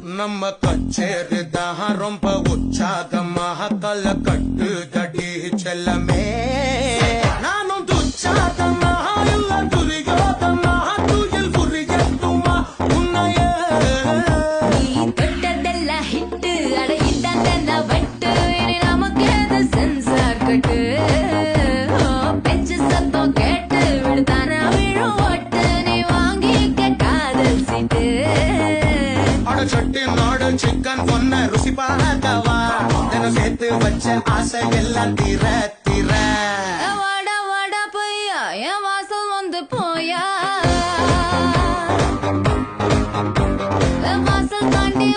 நம்ம கச்சேரிதான் ரொம்ப உற்சாகமாக கல கட்டு தடி செல்லமே நானும் துச்சாதமாக இல்ல துரியோதமாக துயில் புரியட்டுமா உன்னைய நீ தொட்டதெல்லாம் ஹிட்டு அட இதான் வெட்டு இனி நமக்கு எது சென்சார் கட்டு பெஞ்சு சத்தம் கேட்டு விடுதான விழும் ஓட்டு நீ வாங்கிக்க காதல் சீட்டு சட்டி நாடு சிக்கன் பொண்ண ருசி பார்க்கவா தினம் சேர்த்து வச்ச ஆசை எல்லாம் தீர தீர வாடா வாடா பையா என் வாசல் வந்து போயா வாசல் தாண்டி